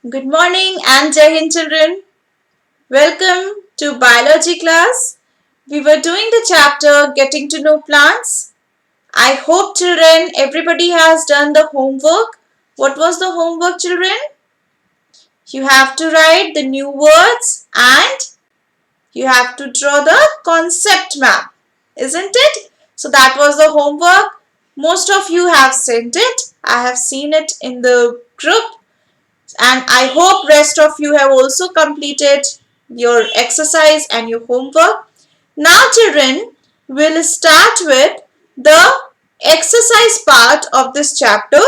Good morning and Jai Hind children. Welcome to biology class. We were doing the chapter Getting to Know Plants. I hope children everybody has done the homework. What was the homework children? You have to write the new words and you have to draw the concept map. Isn't it? So that was the homework. Most of you have sent it. I have seen it in the group. And I hope rest of you have also completed your exercise and your homework. Now children, we'll start with the exercise part of this chapter,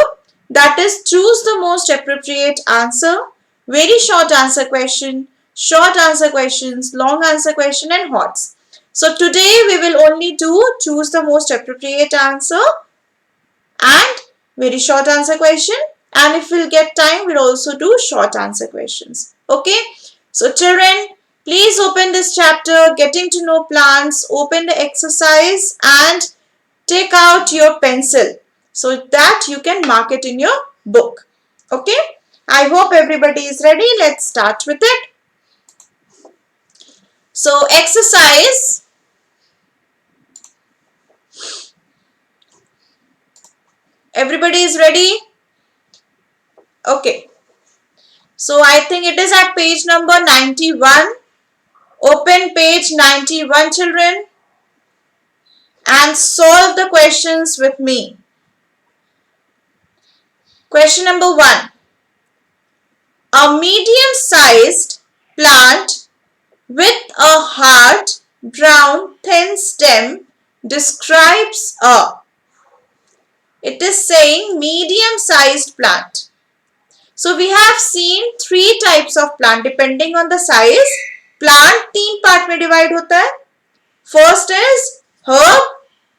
that is choose the most appropriate answer, very short answer question, short answer questions, long answer question and HOTS. So today we will only do choose the most appropriate answer and very short answer question, and if we'll get time we'll also do short answer questions. Okay, so children, please open this chapter Getting to Know Plants, open the exercise and take out your pencil so that you can mark it in your book. Okay, I hope everybody is ready. Let's start with it. So exercise, everybody is ready? Okay, so I think it is at page number 91. Open page 91 children and solve the questions with me. Question number 1. A medium-sized plant with a hard, brown, thin stem describes a. It is saying medium-sized plant. So we have seen three types of plant depending on the size. Plant तीन part में divide होता है. First is herb,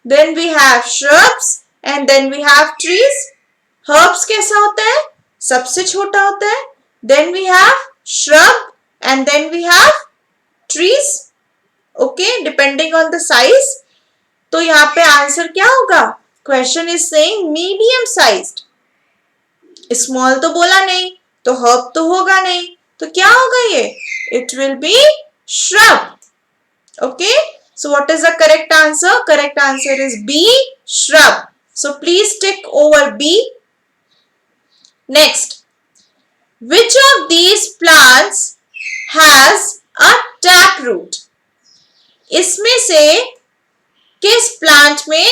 then we have shrubs and then we have trees. Herbs कैसा होता है? सबसे छोटा होता है. Then we have shrub and then we have trees. Okay, depending on the size. तो यहाँ पे आंसर क्या होगा? Question is saying medium sized. Small तो बोला नहीं, तो herb तो होगा नहीं, तो क्या होगा ये? It will be shrub. Okay, so what is the correct answer? Correct answer is B, shrub. So please tick over B. Next, which of these plants has a taproot? इसमें से किस प्लांट में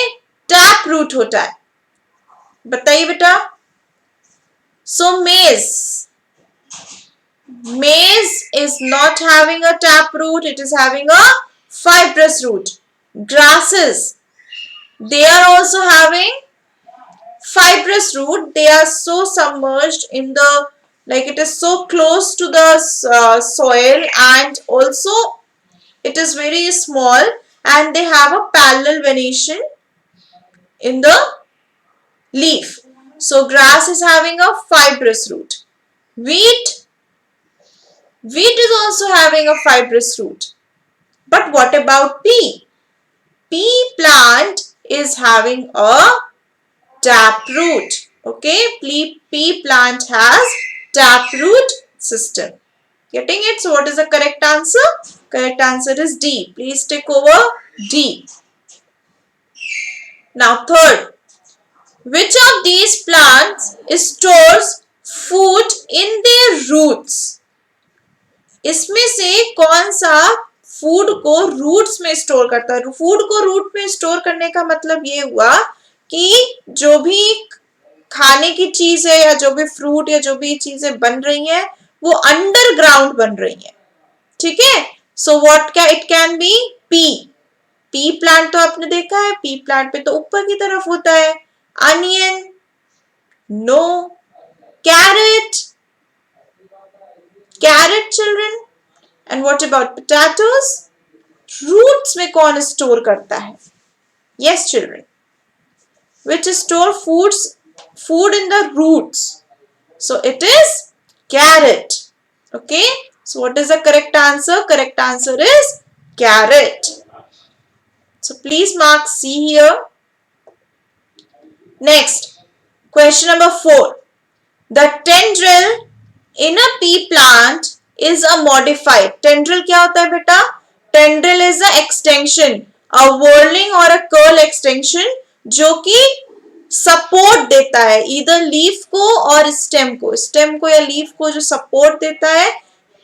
taproot होता है? बताइए बेटा. So maize is not having a taproot, it is having a fibrous root. Grasses, they are also having fibrous root. They are so submerged in the, like it is so close to the soil, and also it is very small and they have a parallel venation in the leaf. So grass is having a fibrous root. Wheat is also having a fibrous root. But what about pea? Pea plant is having a taproot. Okay, pea plant has taproot system. Getting it? So what is the correct answer? Correct answer is D. Please tick over D. Now third, which of these plants stores food in their roots? इसमें से कौन सा food को roots में store करता है? Food को root में स्टोर करने का मतलब ये हुआ कि जो भी खाने की चीज है या जो भी फ्रूट या जो भी चीजें बन रही हैं वो अंडरग्राउंड बन रही हैं. ठीक है. सो व्हाट क्या it can be? P plant तो आपने देखा है, पी प्लांट पे तो ऊपर की तरफ होता है. Onion, no. Carrot children. And what about potatoes? Roots में कौन स्टोर करता है? Yes children. Which store food in the roots? So it is carrot. Okay. So what is the correct answer? Correct answer is carrot. So please mark C here. Next, question number 4. The tendril In a pea plant is a modified. Tendril क्या होता है बेटा? Tendril is a extension, a whorling or a curl extension जो कि support देता है इधर leaf को और स्टेम को या लीफ को जो सपोर्ट देता है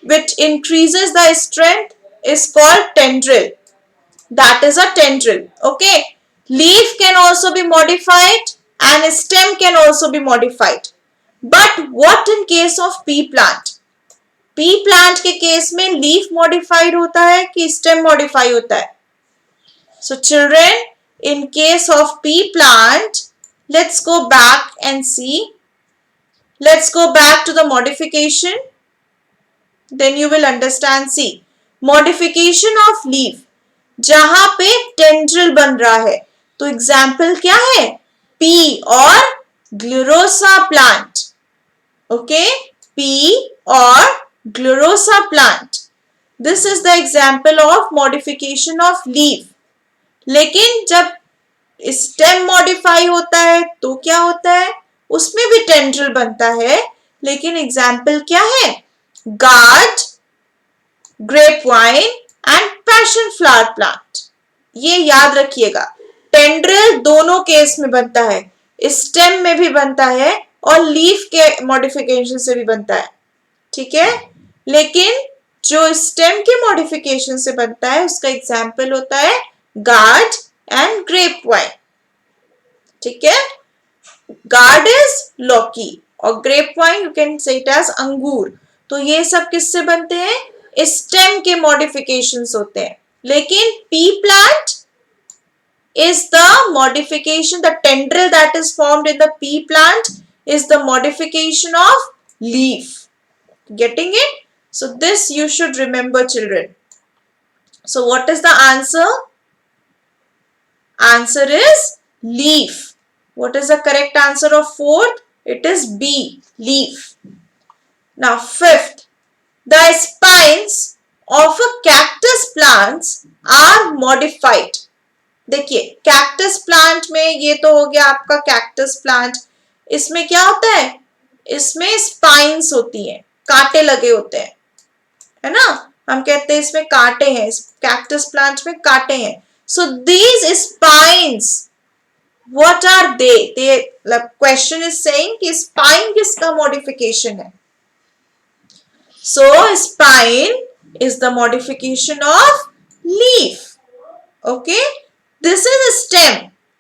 which increases the strength is called tendril. That is a tendril. Okay. Leaf can also be modified and stem can also be modified. But what in case of pea plant? Pea plant के case में leaf modified होता है कि stem modify होता है? So children, in case of pea plant, let's go back and see. Let's go back to the modification. Then you will understand. See, modification of leaf. जहां पे tendril बन रहा है तो एग्जाम्पल क्या है? पी और ग्लूरोसा प्लांट. ओके, पी और Gloriosa plant. This is the example of modification of leaf. लेकिन जब स्टेम मॉडिफाई होता है तो क्या होता है? उसमें भी टेंड्रिल बनता है. लेकिन एग्जाम्पल क्या है? Gourd, grape vine and passion flower plant. ये याद रखिएगा, टेंड्रिल दोनों केस में बनता है, स्टेम में भी बनता है और लीफ के मॉडिफिकेशन से भी बनता है. ठीक है, लेकिन जो स्टेम के मॉडिफिकेशन से बनता है उसका एग्जाम्पल होता है गार्ड एंड ग्रेप वाइन. ठीक है, गार्ड इज लौकी और grape vine you can say it as अंगूर. तो ये सब किससे बनते हैं? स्टेम के मॉडिफिकेशंस होते हैं. लेकिन P plant is the modification, the tendril that is formed in the pea plant is the modification of leaf. Getting it? So this you should remember, children. So what is the answer? Answer is leaf. What is the correct answer of fourth? It is B, leaf. Now fifth, the spines of a cactus plants are modified. देखिए, cactus plant में ये तो हो गया आपका cactus plant. इसमें क्या होता है? इसमें स्पाइन्स होती हैं, कांटे लगे होते हैं, है ना? हम कहते हैं इसमें कांटे हैं, इस कैक्टस प्लांट में कांटे हैं. So these spines, what are they? Question is saying कि स्पाइन किसका मॉडिफिकेशन है? So spine is the modification of leaf. Okay, this is stem.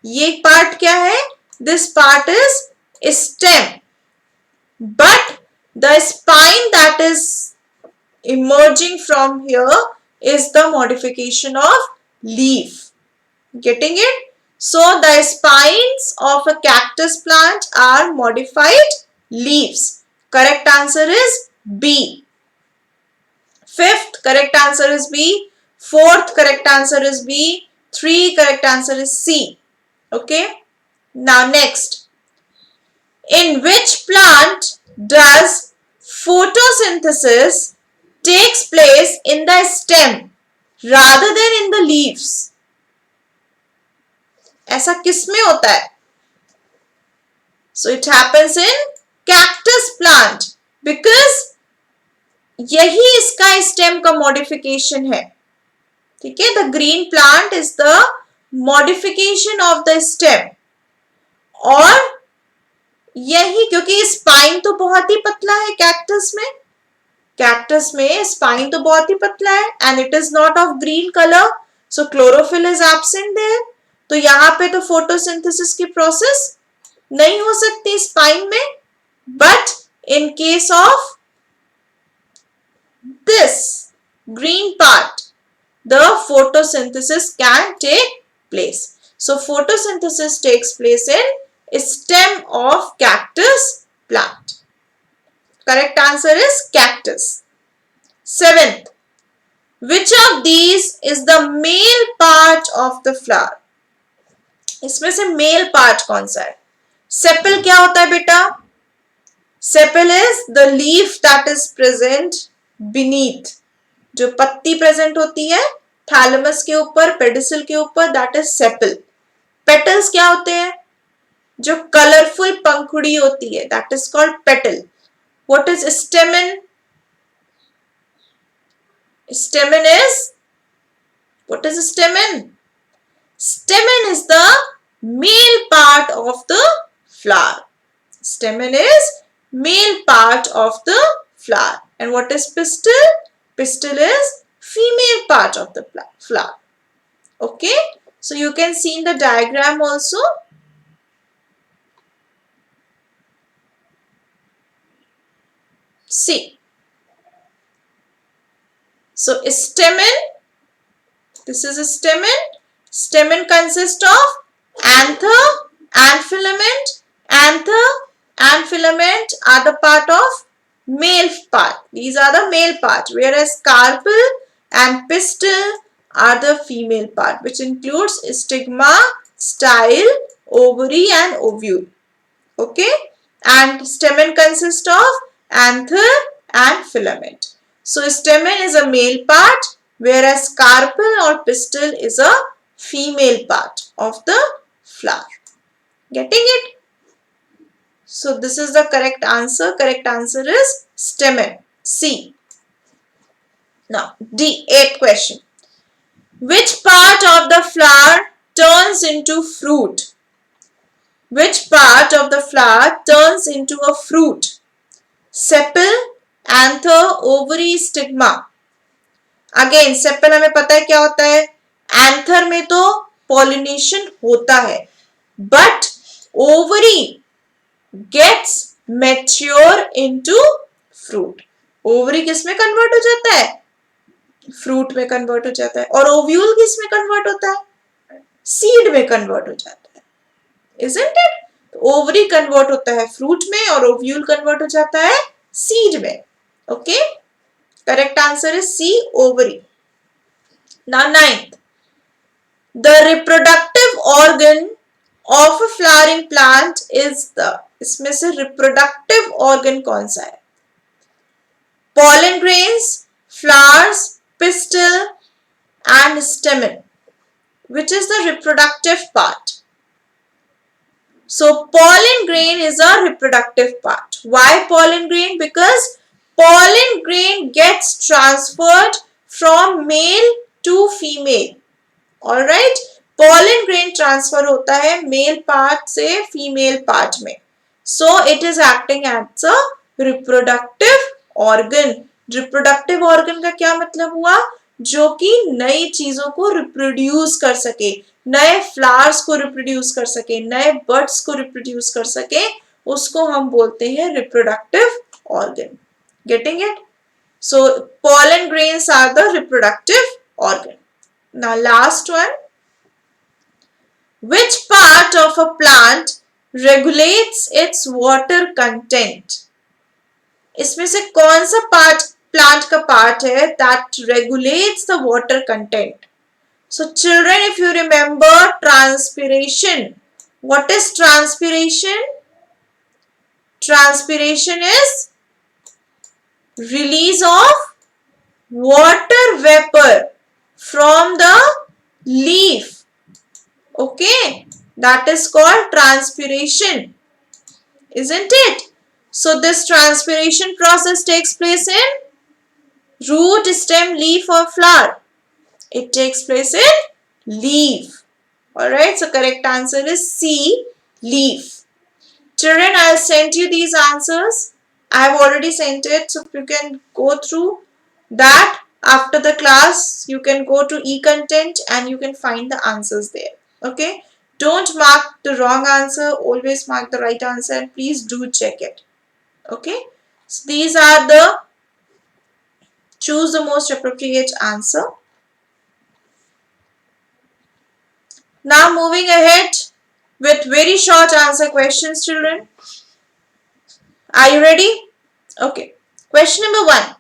ये पार्ट क्या है? This part is stem. But the spine that is emerging from here is the modification of leaf. Getting it? So the spines of a cactus plant are modified leaves. Correct answer is B. Fifth correct answer is B. Fourth correct answer is B. 3 correct answer is C. Okay. Now next, in which plant does photosynthesis takes place in the stem rather than in the leaves? ऐसा किसमें होता है? So it happens in cactus plant because यही इसका stem का modification है. ठीक है, the green plant is the modification of the stem. और यही क्योंकि स्पाइन तो बहुत ही पतला है कैक्टस में. कैक्टस में स्पाइन तो बहुत ही पतला है and it is not of green colour, so chlorophyll is absent there. तो यहाँ पे तो फोटोसिंथेसिस की प्रोसेस नहीं हो सकती स्पाइन में. But in case of this green part, the photosynthesis can take place. So photosynthesis takes place in stem of cactus plant. Correct answer is cactus. Seventh, which of these is the male part of the flower? इसमें से male part कौन सा है? Sepal क्या होता है बेटा? Sepal is the leaf that is present beneath. जो पत्ती प्रेजेंट होती है थैलेमस के ऊपर, पेडिसल के ऊपर, दैट इज सेपल. पेटल्स क्या होते हैं? जो कलरफुल पंखुड़ी होती है that is called petal. What is stamen? Stamen is, what is stamen? Stamen is the male part of the flower. Stamen is male part of the flower. And what is pistil? Pistil is female part of the flower. Okay. So you can see in the diagram also. See. So stamen, this is a stamen. Stamen consists of anther and filament. Anther and filament are the part of male part. These are the male part, whereas carpel and pistil are the female part, which includes stigma, style, ovary and ovule. Okay, and stamen consists of anther and filament. So stamen is a male part, whereas carpel or pistil is a female part of the flower. Getting it? So this is the correct answer. Correct answer is stamen. C. Now D, 8th question. Which part of the flower turns into fruit? Which part of the flower turns into a fruit? Sepal, anther, ovary, stigma. Again, sepal हमें पता है क्या होता है. Anther में तो pollination होता है, but ovary gets mature into fruit. Ovary किस में convert हो जाता है? Fruit में convert हो जाता है. और ovule किस में convert होता है? Seed में convert हो जाता है. Isn't it? ओवरी कन्वर्ट होता है फ्रूट में और ओव्यूल कन्वर्ट हो जाता है सीड में. Okay, correct answer is C, ovary. Now 9th, the reproductive organ of a flowering plant is the, इसमें से रिप्रोडक्टिव ऑर्गन कौन सा है? pollen grains, flowers, pistil and stamen. Which is the reproductive part? So pollen grain is a reproductive part. Why pollen grain? Because pollen grain gets transferred from male to female. Alright, pollen grain transfer होता है male part से female part में. So it is acting as a reproductive organ. Reproductive organ का क्या मतलब हुआ? जो कि नई चीजों को रिप्रोड्यूस कर सके, नए फ्लावर्स को रिप्रोड्यूस कर सके, नए बर्ड्स को रिप्रोड्यूस कर सके, उसको हम बोलते हैं reproductive organ. Getting it? So pollen grains are the reproductive organ. Now last one. Which part of a plant regulates its water content? इसमें से कौन सा पार्ट प्लांट का पार्ट है that regulates the water content? So children, if you remember transpiration, what is transpiration? Transpiration is release of water vapor from the leaf. Okay, that is called transpiration, isn't it? So this transpiration process takes place in root, stem, leaf or flower. It takes place in leaf. Alright, so correct answer is C, leaf. Children, I'll send you these answers. I have already sent it, so you can go through that. After the class, you can go to e-content and you can find the answers there. Okay, don't mark the wrong answer, always mark the right answer, and please do check it. Okay, so these are the, choose the most appropriate answer. Now moving ahead with very short answer questions, children. Are you ready? Okay, question number 1.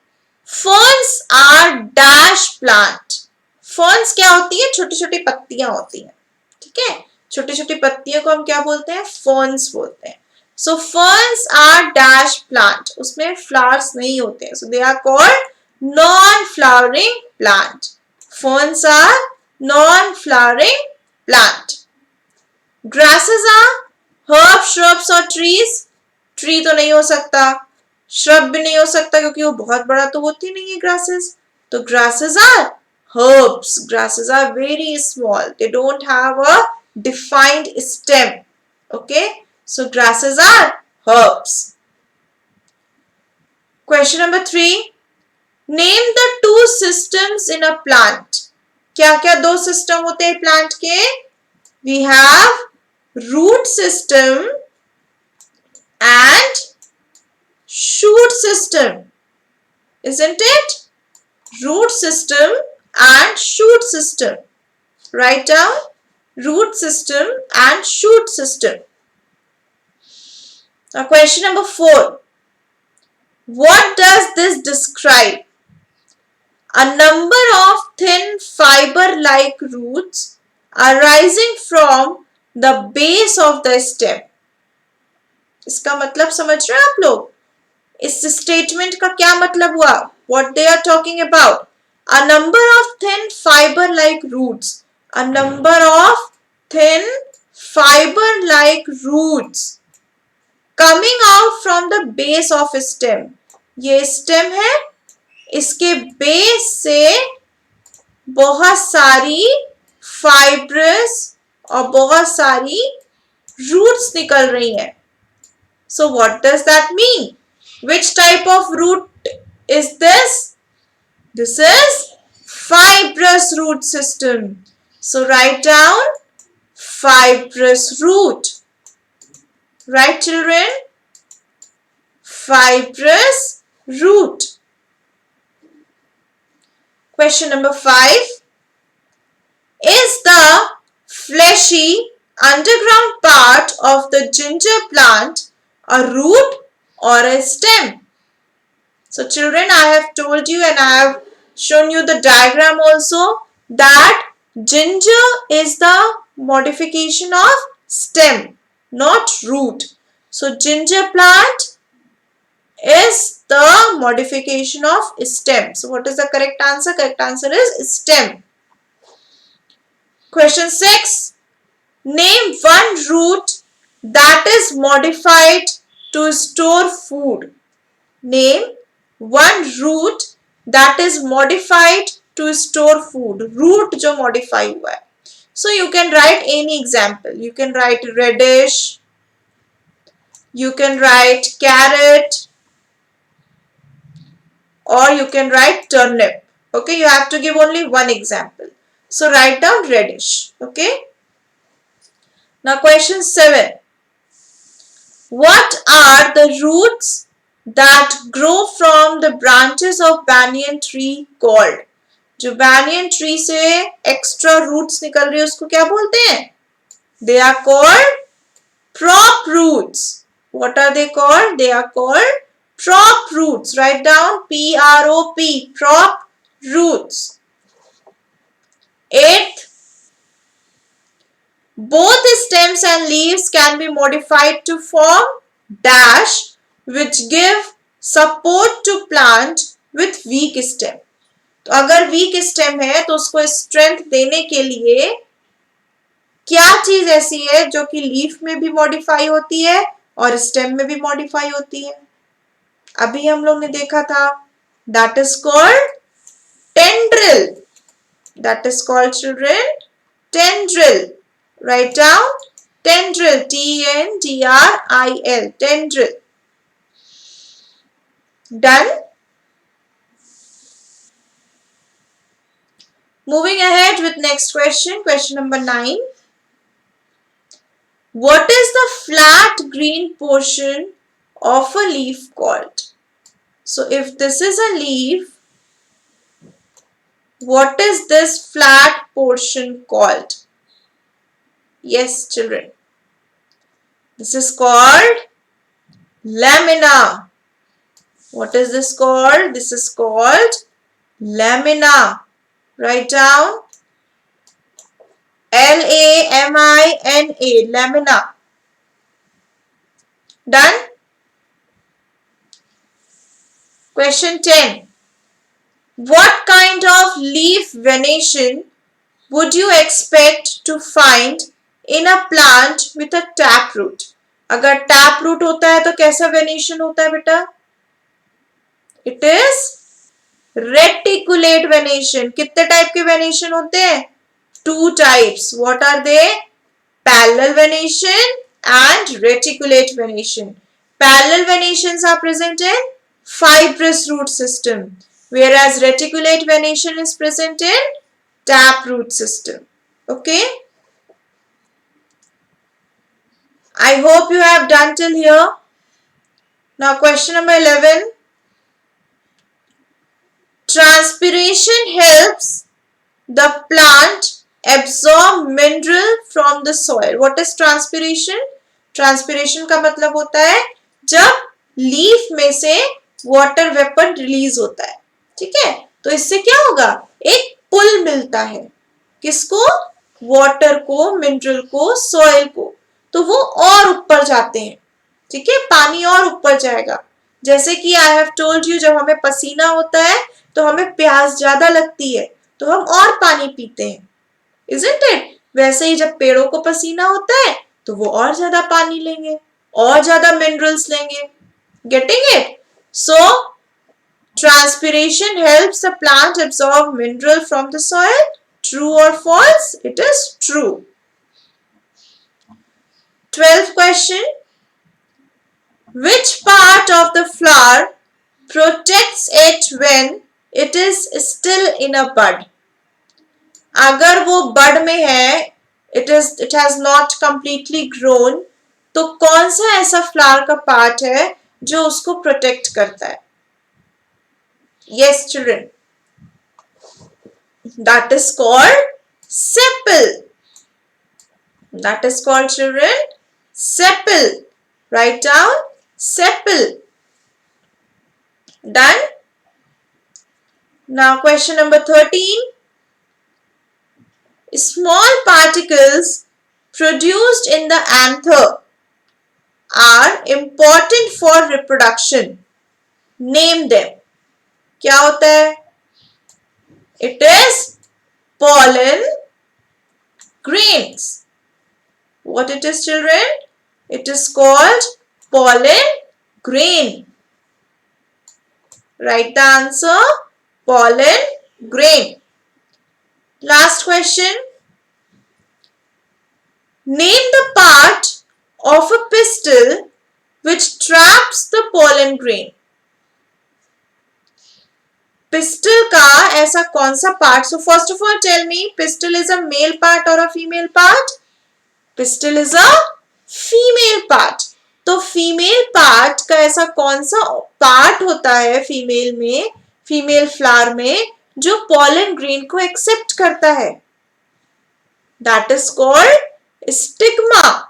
Ferns are dash plant. Ferns क्या होती है? छोटी छोटी पत्तियां होती हैं. ठीक है, छोटी छोटी पत्तियों को हम क्या बोलते हैं? Ferns बोलते हैं. So ferns are dash plant. उसमें flowers नहीं होते हैं. So they are called non-flowering plant. Ferns are non-flowering plant. Grasses are herb, shrubs or trees. Tree तो नहीं हो सकता. shrub भी नहीं हो सकता क्योंकि वो बहुत बड़ा तो होती नहीं है grasses. तो grasses are herbs. Grasses are very small. They don't have a defined stem. Okay, so grasses are herbs. Question number 3. Name the two systems in a plant. क्या क्या दो सिस्टम होते हैं प्लांट के? We have root system and shoot system, isn't it? Root system and shoot system. Write down root system and shoot system. Now question number 4. What does this describe? A number of thin fiber-like roots arising from the base of the stem. इसका मतलब समझ रहे हैं आप लोग? इस statement का क्या मतलब हुआ? What they are talking about? A number of thin fiber-like roots. A number of thin fiber-like roots coming out from the base of stem. ये stem है, इसके बेस से बहुत सारी फाइब्रस और बहुत सारी रूट्स निकल रही हैं. So what does that mean? Which type of root is this? This is fibrous root system. So write down fibrous root. Right, children? Fibrous root. Question number 5. Is the fleshy underground part of the ginger plant a root or a stem? So children, I have told you and I have shown you the diagram also that ginger is the modification of stem, not root. So ginger plant is the modification of stem. So what is the correct answer? Correct answer is stem. Question 6. Name one root that is modified to store food. Name one root that is modified to store food. Root जो modify हुआ है. So you can write any example. You can write radish. You can write carrot. Or you can write turnip. Okay, you have to give only one example. So write down radish. Okay. Now question 7. What are the roots that grow from the branches of banyan tree called? जो banyan tree से extra roots निकल रही है उसको क्या बोलते हैं? They are called prop roots. What are they called? They are called prop roots. Write down P-R-O-P, prop roots. 8th, both stems and leaves can be modified to form dash which give support to plant with weak stem. तो अगर weak stem है तो उसको strength देने के लिए क्या चीज ऐसी है जो कि लीफ में भी मॉडिफाई होती है और स्टेम में भी मॉडिफाई होती है? अभी हम लोग ने देखा था. That is called tendril. That is called, children, tendril. Write down tendril. T-E-N-D-R-I-L. Tendril. Done. Moving ahead with next question. Question number 9. What is the flat green portion of a leaf called? So if this is a leaf, what is this flat portion called? Yes, children. This is called lamina. What is this called? This is called lamina. Write down L-A-M-I-N-A, lamina. Done? Question 10. What kind of leaf venation would you expect to find in a plant with a taproot? अगर taproot होता है तो कैसा venation होता है बेटा? It is reticulate venation. कितने type के वेनेशन होते हैं? 2 types. What are they? Parallel venation and reticulate venation. Parallel venations are present in fibrous root system, whereas reticulate venation is present in tap root system. Okay, I hope you have done till here. Now question number 11. Transpiration helps the plant absorb mineral from the soil. What is transpiration? Transpiration का मतलब होता है जब leaf में से water vapour release होता है. ठीक है, तो इससे क्या होगा? एक पुल मिलता है. किसको? वाटर को, मिनरल को, सॉइल को. तो वो और ऊपर जाते हैं. ठीक है, पानी और ऊपर जाएगा. जैसे कि आई हैव टोल्ड यू, जब हमें पसीना होता है तो हमें प्यास ज्यादा लगती है, तो हम और पानी पीते हैं. Isn't it? वैसे ही जब पेड़ों को पसीना होता है तो वो और ज्यादा पानी लेंगे, और ज्यादा मिनरल्स लेंगे. Getting it? So transpiration helps the plant absorb mineral from the soil. True or false? It is true. 12th question. Which part of the flower protects it when it is still in a bud? अगर वो बड में है, it has not completely grown, तो कौन सा ऐसा flower का part है जो उसको प्रोटेक्ट करता है? Yes, children. That is called sepal. That is called, children, sepal. Write down sepal. Done? Now question number 13. Small particles produced in the anther are important for reproduction. Name them. क्या होता है? It is pollen grains. What it is, children? It is called pollen grain. Write the answer. Pollen grain. Last question. Name the part of a pistil which traps the pollen grain. Pistil का ऐसा कौन सा part? So first of all tell me, pistil is a male part or a female part? Pistil is a female part. तो female part का ऐसा कौन सा part होता है female में, female flower में, जो pollen grain को accept करता है? That is called stigma.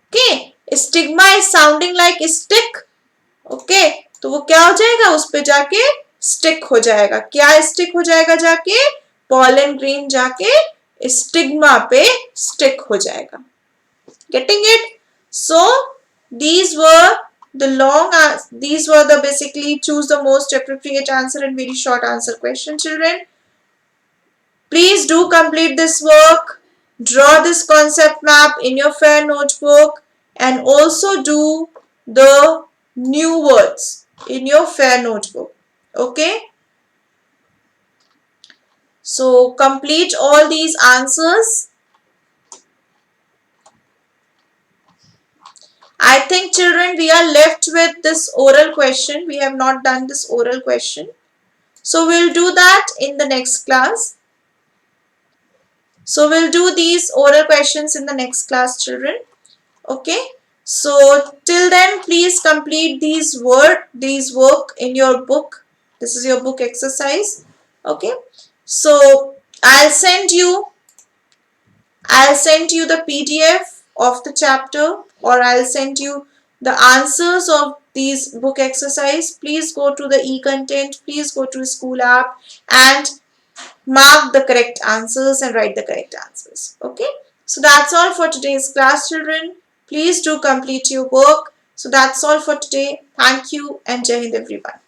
Okay, stigma is sounding like stick. Okay, तो वो क्या हो जाएगा? उस पे जाके stick हो जाएगा. क्या stick हो जाएगा? जाके pollen grain जाके stigma पे stick हो जाएगा. Getting it? So these were the basically choose the most appropriate answer and very short answer question, children. Please do complete this work. Draw this concept map in your fair notebook and also do the new words in your fair notebook. Okay? So complete all these answers. I think, children, we are left with this oral question. We have not done this oral question. So we'll do that in the next class. So we'll do these oral questions in the next class, children. Okay. So till then, please complete these work in your book. This is your book exercise. Okay. So I'll send you the PDF of the chapter, or I'll send you the answers of these book exercise. Please go to the e-content. Please go to school app and mark the correct answers and write the correct answers. Okay. So that's all for today's class, children. Please do complete your work. So that's all for today. Thank you and Jai Hind, everyone.